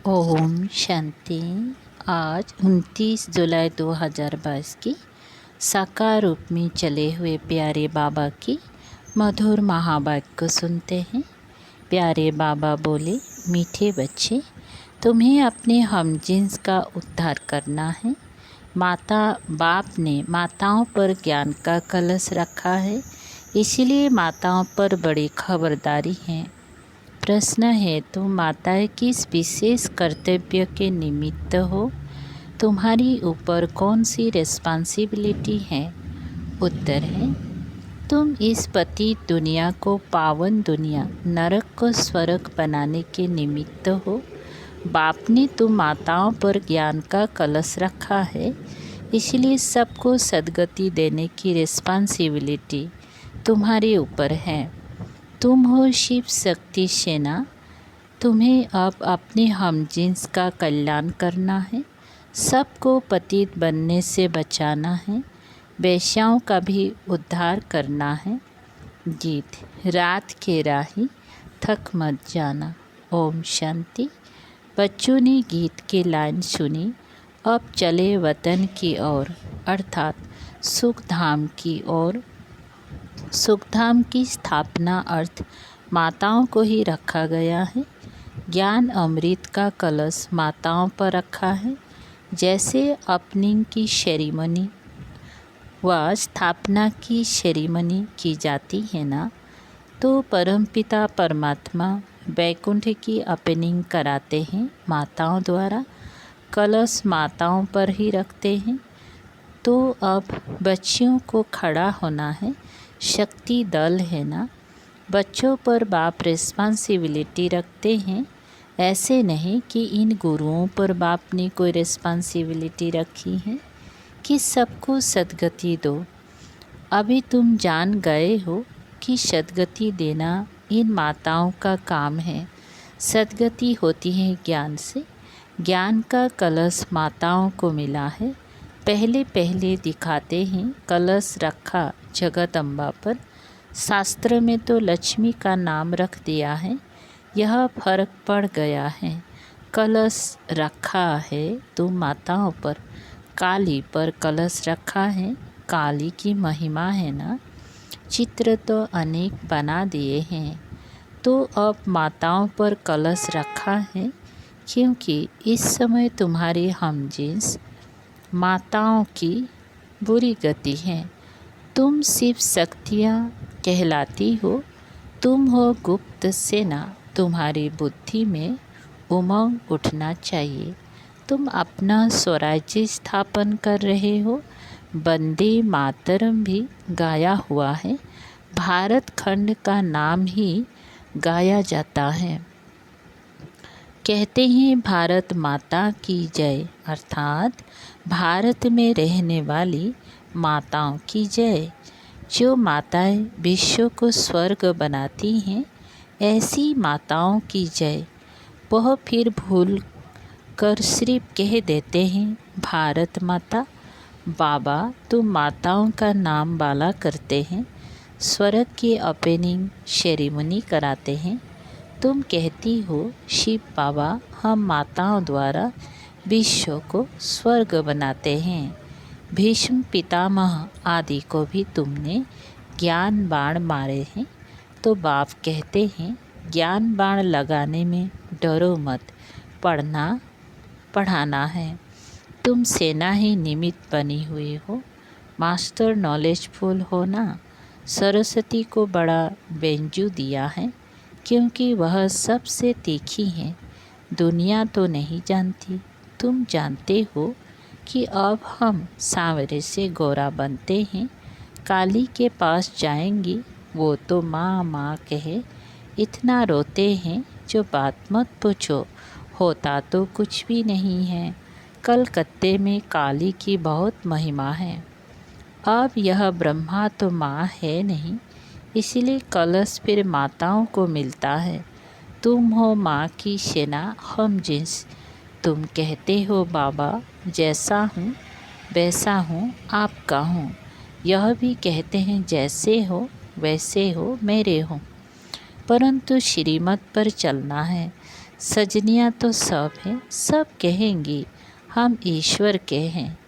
ओम शांति। आज 29 जुलाई 2022 की साकार रूप में चले हुए प्यारे बाबा की मधुर महावाक्य को सुनते हैं। प्यारे बाबा बोले, मीठे बच्चे, तुम्हें अपने हमजिन्स का उद्धार करना है। माता बाप ने माताओं पर ज्ञान का कलश रखा है, इसलिए माताओं पर बड़ी खबरदारी है। प्रश्न है, तुम माताएं किस विशेष कर्तव्य के निमित्त हो? तुम्हारी ऊपर कौन सी रिस्पॉन्सिबिलिटी है? उत्तर है, तुम इस पतित दुनिया को पावन दुनिया, नरक को स्वर्ग बनाने के निमित्त हो। बाप ने तुम माताओं पर ज्ञान का कलश रखा है, इसलिए सबको सद्गति देने की रिस्पॉन्सिबिलिटी तुम्हारे ऊपर है। तुम हो शिव शक्ति सेना। तुम्हें अब अपने हमजिन्स का कल्याण करना है, सबको पतित बनने से बचाना है, वेश्याओं का भी उद्धार करना है। गीत, रात के राही थक मत जाना। ओम शांति। बच्चों ने गीत की लाइन सुनी। अब चले वतन की ओर, अर्थात सुखधाम की ओर। सुखधाम की स्थापना अर्थ माताओं को ही रखा गया है। ज्ञान अमृत का कलश माताओं पर रखा है। जैसे ओपनिंग की सेरेमनी व स्थापना की सेरेमनी की जाती है ना, तो परमपिता परमात्मा वैकुंठ की ओपनिंग कराते हैं माताओं द्वारा। कलश माताओं पर ही रखते हैं। तो अब बच्चियों को खड़ा होना है। शक्ति दल है ना, बच्चों पर बाप रिस्पॉन्सिबिलिटी रखते हैं। ऐसे नहीं कि इन गुरुओं पर बाप ने कोई रिस्पॉन्सिबिलिटी रखी है कि सबको सद्गति दो। अभी तुम जान गए हो कि सद्गति देना इन माताओं का काम है। सद्गति होती है ज्ञान से। ज्ञान का कलश माताओं को मिला है। पहले पहले दिखाते हैं कलश रखा जगत अम्बा पर। शास्त्र में तो लक्ष्मी का नाम रख दिया है, यह फर्क पड़ गया है। कलश रखा है तो माताओं पर, काली पर कलश रखा है। काली की महिमा है ना। चित्र तो अनेक बना दिए हैं, तो अब माताओं पर कलश रखा है, क्योंकि इस समय तुम्हारी हमजिन्स माताओं की बुरी गति है। तुम शिव शक्तियाँ कहलाती हो। तुम हो गुप्त सेना। तुम्हारी बुद्धि में उमंग उठना चाहिए। तुम अपना स्वराज्य स्थापन कर रहे हो। वंदे मातरम भी गाया हुआ है। भारत खंड का नाम ही गाया जाता है। कहते हैं भारत माता की जय, अर्थात भारत में रहने वाली माताओं की जय। जो माताएं विश्व को स्वर्ग बनाती हैं, ऐसी माताओं की जय। वह फिर भूल कर सिर्फ कह देते हैं भारत माता। बाबा तो माताओं का नाम बाला करते हैं। स्वर्ग की ओपनिंग सेरेमनी कराते हैं। तुम कहती हो शिव बाबा, हम माताओं द्वारा विश्व को स्वर्ग बनाते हैं। भीष्म पितामह आदि को भी तुमने ज्ञान बाण मारे हैं। तो बाप कहते हैं ज्ञान बाण लगाने में डरो मत, पढ़ाना है। तुम सेना ही निमित्त बनी हुई हो। मास्टर नॉलेजफुल हो ना। सरस्वती को बड़ा बेंजू दिया है, क्योंकि वह सबसे तीखी है। दुनिया तो नहीं जानती। तुम जानते हो कि अब हम सांवरे से गोरा बनते हैं। काली के पास जाएंगी, वो तो माँ माँ कहे इतना रोते हैं, जो बात मत पूछो, होता तो कुछ भी नहीं है। कलकत्ते में काली की बहुत महिमा है। अब यह ब्रह्मा तो माँ है नहीं, इसलिए कलश फिर माताओं को मिलता है। तुम हो माँ की सेना हमजिन्स। तुम कहते हो बाबा, जैसा हूँ वैसा हूँ, आपका हूँ। यह भी कहते हैं जैसे हो वैसे हो, मेरे हो। परंतु श्रीमत पर चलना है। सजनियाँ तो सब हैं, सब कहेंगी हम ईश्वर के हैं।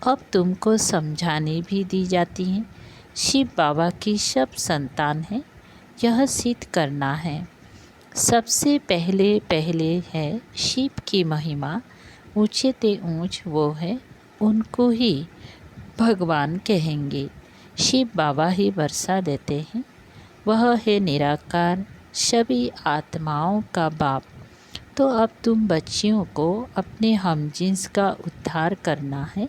अब तुमको समझाने भी दी जाती हैं। शिव बाबा की सब संतान हैं, यह सिद्ध करना है। सबसे पहले पहले है शिव की महिमा, ऊँचे ते ऊँच वो है, उनको ही भगवान कहेंगे। शिव बाबा ही वर्षा देते हैं, वह है निराकार, सभी आत्माओं का बाप। तो अब तुम बच्चियों को अपने हमजिन्स का उद्धार करना है।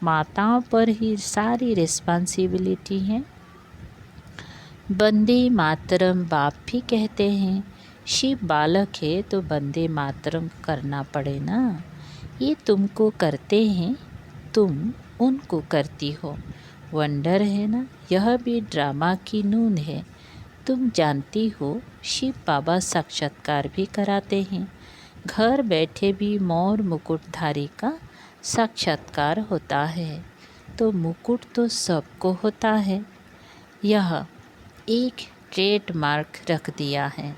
माताओं पर ही सारी रिस्पॉन्सिबिलिटी है। वंदे मातरम बाप भी कहते हैं। शिव बालक है तो वंदे मातरम करना पड़े ना। ये तुमको करते हैं, तुम उनको करती हो। वंडर है ना, यह भी ड्रामा की नून है। तुम जानती हो शिव बाबा साक्षात्कार भी कराते हैं। घर बैठे भी मोर मुकुटधारी का साक्षात्कार होता है। तो मुकुट तो सबको होता है, यह एक ट्रेडमार्क रख दिया है।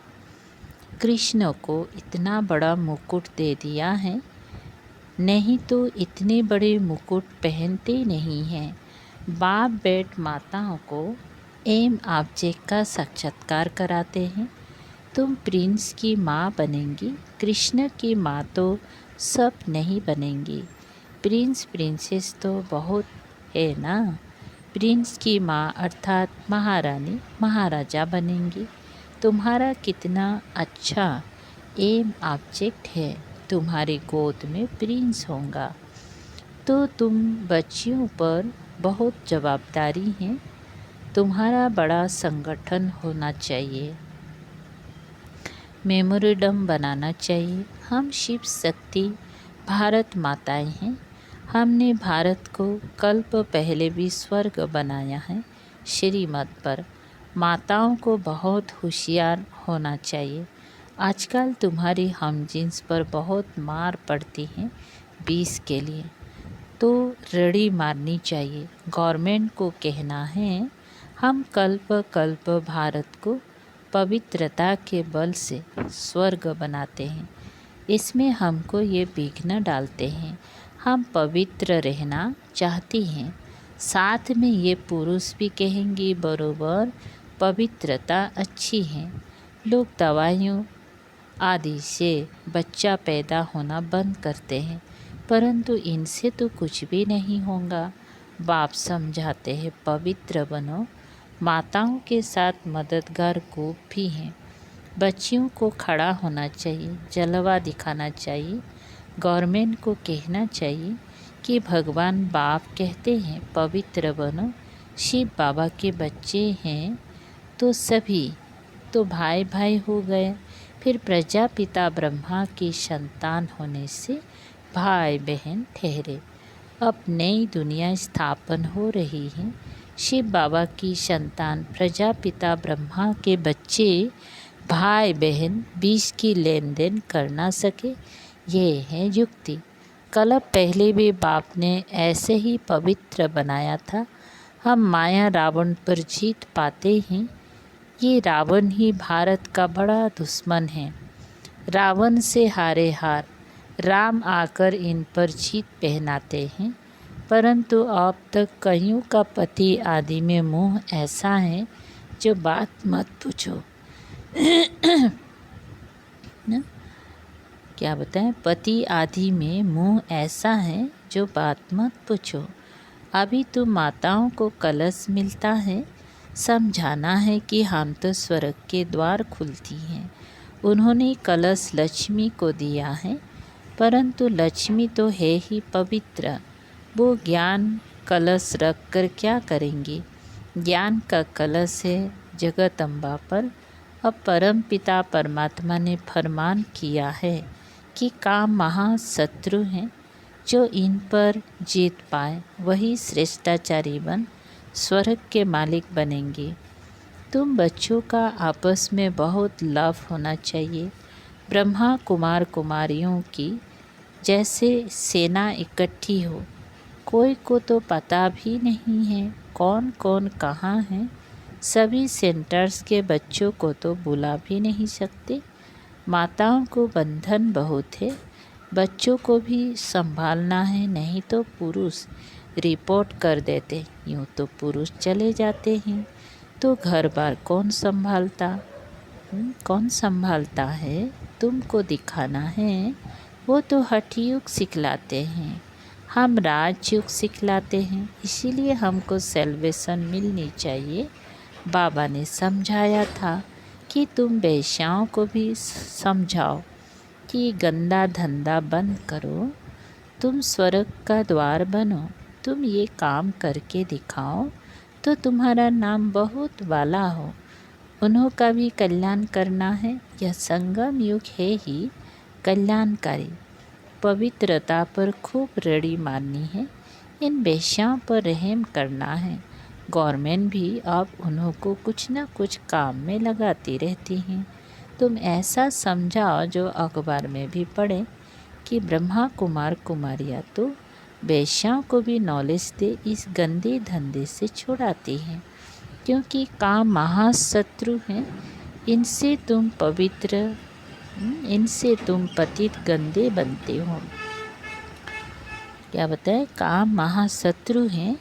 कृष्ण को इतना बड़ा मुकुट दे दिया है, नहीं तो इतने बड़े मुकुट पहनते नहीं हैं। बाप बेट माताओं को एम ऑब्जेक्ट का साक्षात्कार कराते हैं। तुम प्रिंस की माँ बनेंगी, कृष्ण की माँ तो सब नहीं बनेंगी। प्रिंस प्रिंसेस तो बहुत है ना। प्रिंस की माँ अर्थात महारानी महाराजा बनेंगी। तुम्हारा कितना अच्छा एम ऑब्जेक्ट है, तुम्हारी गोद में प्रिंस होगा। तो तुम बच्चियों पर बहुत जवाबदारी है। तुम्हारा बड़ा संगठन होना चाहिए, मेमोरेंडम बनाना चाहिए। हम शिव शक्ति भारत माताएं हैं। हमने भारत को कल्प पहले भी स्वर्ग बनाया है। श्रीमत पर माताओं को बहुत होशियार होना चाहिए। आजकल तुम्हारी हमजिन्स पर बहुत मार पड़ती है 20 के लिए, तो रड़ी मारनी चाहिए। गवर्नमेंट को कहना है हम कल्प कल्प भारत को पवित्रता के बल से स्वर्ग बनाते हैं। इसमें हमको ये विघ्न डालते हैं। हम पवित्र रहना चाहती हैं। साथ में ये पुरुष भी कहेंगे बरोबर पवित्रता अच्छी है। लोग दवाइयों आदि से बच्चा पैदा होना बंद करते हैं, परंतु इनसे तो कुछ भी नहीं होगा। बाप समझाते हैं पवित्र बनो। माताओं के साथ मददगार को भी हैं। बच्चियों को खड़ा होना चाहिए, जलवा दिखाना चाहिए। गवर्नमेंट को कहना चाहिए कि भगवान बाप कहते हैं पवित्र बनो। शिव बाबा के बच्चे हैं तो सभी तो भाई भाई हो गए। फिर प्रजापिता ब्रह्मा की संतान होने से भाई बहन ठहरे। अब नई दुनिया स्थापन हो रही है। शिव बाबा की संतान प्रजापिता ब्रह्मा के बच्चे भाई बहन 20 की लेन देन कर ना सके, ये है युक्ति। कल्प पहले भी बाप ने ऐसे ही पवित्र बनाया था। हम माया रावण पर जीत पाते हैं। ये रावण ही भारत का बड़ा दुश्मन है। रावण से हारे हार राम आकर इन पर जीत पहनाते हैं। परंतु अब तक कईयों का पति आदि में मोह ऐसा है जो बात मत पूछो। न? क्या बताएं, पति आदि में मोह ऐसा है जो बात मत पूछो। अभी तो माताओं को कलश मिलता है, समझाना है कि हम तो स्वर्ग के द्वार खुलती हैं। उन्होंने कलश लक्ष्मी को दिया है, परंतु लक्ष्मी तो है ही पवित्र। वो ज्ञान कलश रख कर क्या करेंगी। ज्ञान का कलश है जगदम्बा पर। अब परम पिता परमात्मा ने फरमान किया है कि काम महाशत्रु हैं, जो इन पर जीत पाए वही श्रेष्ठाचारी बन स्वर्ग के मालिक बनेंगे। तुम बच्चों का आपस में बहुत लव होना चाहिए। ब्रह्मा कुमार कुमारियों की जैसे सेना इकट्ठी हो। कोई को तो पता भी नहीं है कौन कौन कहाँ है। सभी सेंटर्स के बच्चों को तो बुला भी नहीं सकते। माताओं को बंधन बहुत है, बच्चों को भी संभालना है, नहीं तो पुरुष रिपोर्ट कर देते। यूँ तो पुरुष चले जाते हैं तो घर बार कौन संभालता? कौन संभालता है? तुमको दिखाना है, वो तो हठ युग सिखलाते हैं, हम राजयोग सिखलाते हैं। इसीलिए हमको सेल्वेशन मिलनी चाहिए। बाबा ने समझाया था कि तुम वेश्याओं को भी समझाओ कि गंदा धंधा बंद करो, तुम स्वर्ग का द्वार बनो, तुम ये काम करके दिखाओ तो तुम्हारा नाम बहुत वाला हो, उन्हों का भी कल्याण करना है। यह संगम युग है ही कल्याणकारी। पवित्रता पर खूब रड़ी मारनी है, इन वेश्याओं पर रहम करना है। गवर्नमेंट भी अब उन्हों को कुछ न कुछ काम में लगाती रहती हैं। तुम ऐसा समझाओ जो अखबार में भी पढ़े कि ब्रह्मा कुमार कुमारियाँ तो वेश्याओं को भी नॉलेज दे, इस गंदे धंधे से छुड़ाती हैं, क्योंकि काम महाशत्रु हैं। इनसे तुम इनसे तुम पतित गंदे बनते हो। क्या बताए? काम महाशत्रु हैं,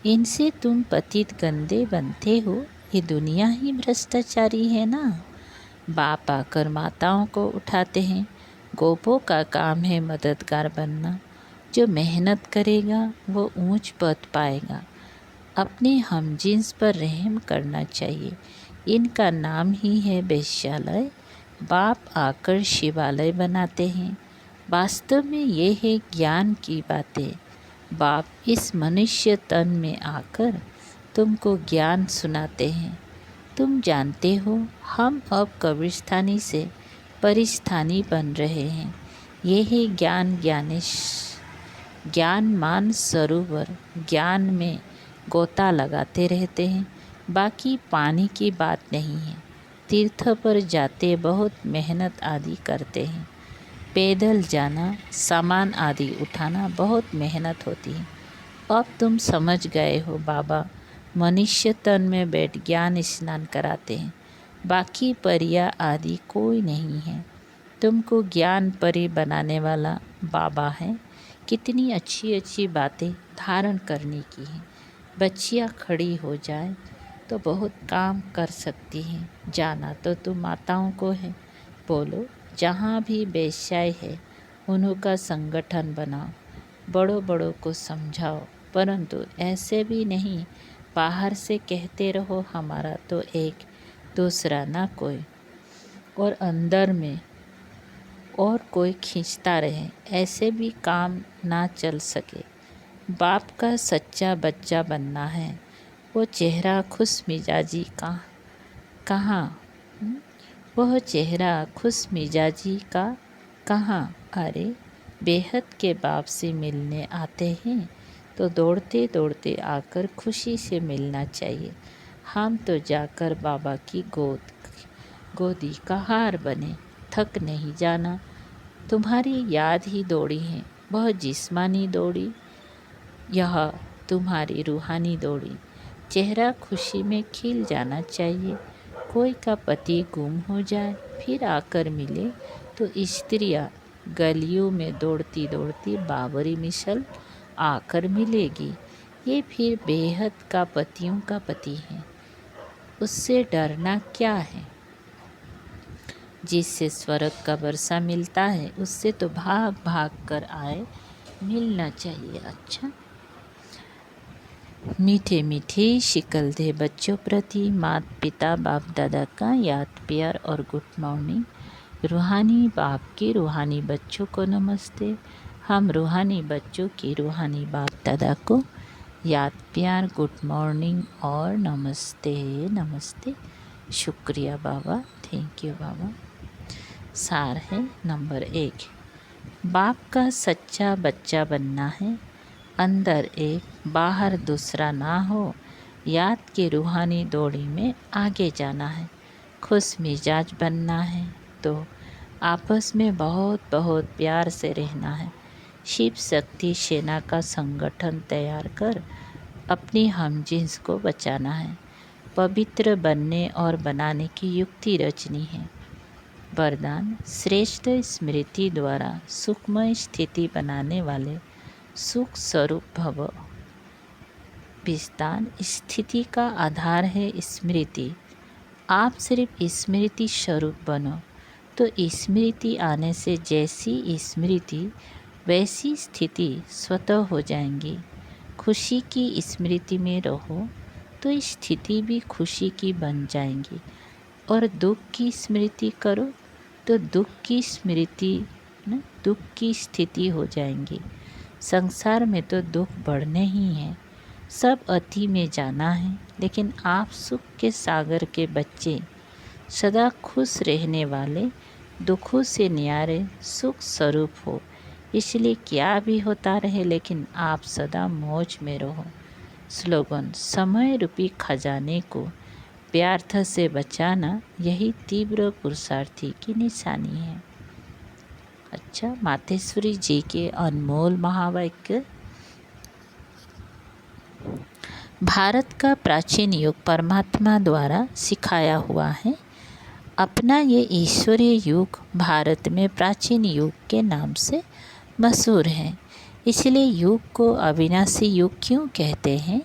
इनसे तुम पतित गंदे बनते हो। ये दुनिया ही भ्रष्टाचारी है ना। बाप आकर माताओं को उठाते हैं। गोपों का काम है मददगार बनना। जो मेहनत करेगा वो ऊंच पद पाएगा। अपने हमजिन्स पर रहम करना चाहिए। इनका नाम ही है वेश्यालय। बाप आकर शिवालय बनाते हैं। वास्तव में ये है ज्ञान की बातें। बाप इस मनुष्य तन में आकर तुमको ज्ञान सुनाते हैं। तुम जानते हो हम अब कब्रिस्तानी से परिस्थानी बन रहे हैं। ये है ज्ञान मान सरोवर। ज्ञान में गोता लगाते रहते हैं, बाकी पानी की बात नहीं है। तीर्थ पर जाते बहुत मेहनत आदि करते हैं। पैदल जाना, सामान आदि उठाना बहुत मेहनत होती है। अब तुम समझ गए हो बाबा मनुष्य तन में बैठ ज्ञान स्नान कराते हैं, बाकी परिया आदि कोई नहीं है। तुमको ज्ञान परी बनाने वाला बाबा है। कितनी अच्छी अच्छी बातें धारण करने की है। बच्चियाँ खड़ी हो जाए तो बहुत काम कर सकती हैं। जाना तो तुम माताओं को है। बोलो जहाँ भी वेश्याएँ है उन्हों का संगठन बनाओ, बड़ों बड़ों को समझाओ, परंतु ऐसे भी नहीं बाहर से कहते रहो हमारा तो एक दूसरा ना कोई, और अंदर में और कोई खींचता रहे, ऐसे भी काम ना चल सके। बाप का सच्चा बच्चा बनना है। वो चेहरा खुश मिजाजी का कहाँ? वह चेहरा खुश मिजाजी का कहाँ? अरे बेहद के बाप से मिलने आते हैं तो दौड़ते दौड़ते आकर खुशी से मिलना चाहिए। हम तो जाकर बाबा की गोदी का हार बने, थक नहीं जाना। तुम्हारी याद ही दौड़ी है, वह जिस्मानी दौड़ी, यह तुम्हारी रूहानी दौड़ी। चेहरा खुशी में खिल जाना चाहिए। कोई का पति गुम हो जाए फिर आकर मिले तो स्त्रियाँ गलियों में दौड़ती दौड़ती बाबरी मिसल आकर मिलेगी। ये फिर बेहद का पतियों का पति है, उससे डरना क्या है? जिससे स्वर्ग का वर्षा मिलता है उससे तो भाग भाग कर आए मिलना चाहिए। अच्छा, मीठे मीठे शिकल दे बच्चों प्रति माता पिता बाप दादा का याद प्यार और गुड मॉर्निंग। रूहानी बाप के रूहानी बच्चों को नमस्ते। हम रूहानी बच्चों के रूहानी बाप दादा को याद प्यार गुड मॉर्निंग और नमस्ते नमस्ते। शुक्रिया बाबा, थैंक यू बाबा। सार है नंबर 1, बाप का सच्चा बच्चा बनना है। अंदर एक बाहर दूसरा ना हो। याद के रूहानी दौड़ी में आगे जाना है। खुश मिजाज बनना है तो आपस में बहुत बहुत प्यार से रहना है। शिव शक्ति सेना का संगठन तैयार कर अपनी हमजिन्स को बचाना है। पवित्र बनने और बनाने की युक्ति रचनी है। वरदान श्रेष्ठ स्मृति द्वारा सुखमय स्थिति बनाने वाले सुख स्वरूप भव। विस्तान स्थिति का आधार है स्मृति। आप सिर्फ स्मृति स्वरूप बनो तो स्मृति आने से जैसी स्मृति वैसी स्थिति स्वतः हो जाएंगी। खुशी की स्मृति में रहो तो स्थिति भी खुशी की बन जाएंगी, और दुख की स्मृति करो तो दुख की स्थिति हो जाएंगी। संसार में तो दुख बढ़ने ही हैं, सब अति में जाना है, लेकिन आप सुख के सागर के बच्चे, सदा खुश रहने वाले, दुखों से न्यारे सुख स्वरूप हो। इसलिए क्या भी होता रहे लेकिन आप सदा मौज में रहो। स्लोगन: समय रूपी खजाने को व्यर्थ से बचाना यही तीव्र पुरुषार्थी की निशानी है। अच्छा, मातेश्वरी जी के अनमोल महावाक्य। भारत का प्राचीन युग परमात्मा द्वारा सिखाया हुआ है। अपना ये ईश्वरीय युग भारत में प्राचीन युग के नाम से मशहूर है। इसलिए युग को अविनाशी युग क्यों कहते हैं?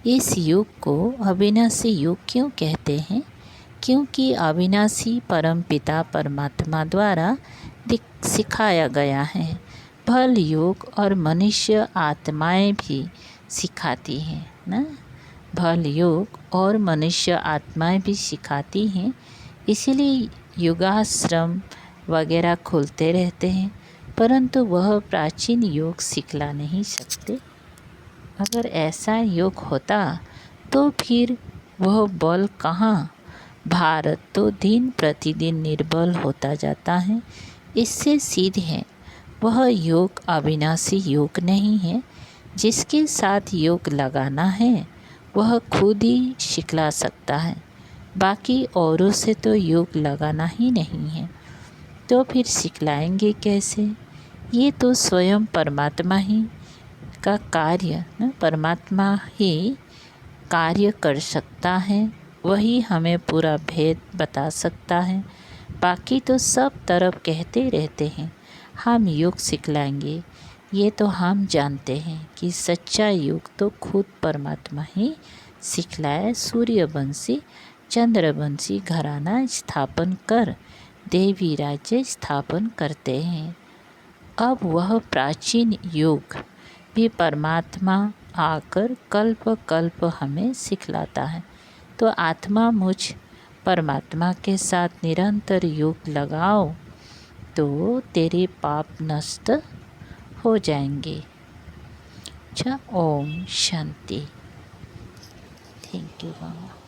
इस युग को अविनाशी युग क्यों कहते हैं? क्योंकि अविनाशी परमपिता परमात्मा द्वारा सिखाया गया है। भल योग और मनुष्य आत्माएं भी सिखाती हैं ना। भल योग और मनुष्य आत्माएं भी सिखाती हैं। इसीलिए युगाश्रम वगैरह खुलते रहते हैं, परंतु वह प्राचीन योग सिखला नहीं सकते। अगर ऐसा योग होता तो फिर वह बल कहाँ? भारत तो दिन प्रतिदिन निर्बल होता जाता है। इससे सिद्ध है वह योग अविनाशी योग नहीं है। जिसके साथ योग लगाना है वह खुद ही सिखला सकता है, बाकी औरों से तो योग लगाना ही नहीं है, तो फिर सिखलाएंगे कैसे? ये तो स्वयं परमात्मा ही का कार्य न, परमात्मा ही कार्य कर सकता है। वही हमें पूरा भेद बता सकता है। बाकी तो सब तरफ कहते रहते हैं हम योग सिखलाएंगे। ये तो हम जानते हैं कि सच्चा योग तो खुद परमात्मा ही सिखलाए। सूर्यवंशी चंद्रवंशी घराना स्थापन कर देवी राज्य स्थापन करते हैं। अब वह प्राचीन योग भी परमात्मा आकर कल्प कल्प हमें सिखलाता है। तो आत्मा मुझ परमात्मा के साथ निरंतर योग लगाओ तो तेरे पाप नष्ट हो जाएंगे। अच्छा, Om Shanti. Thank you mama.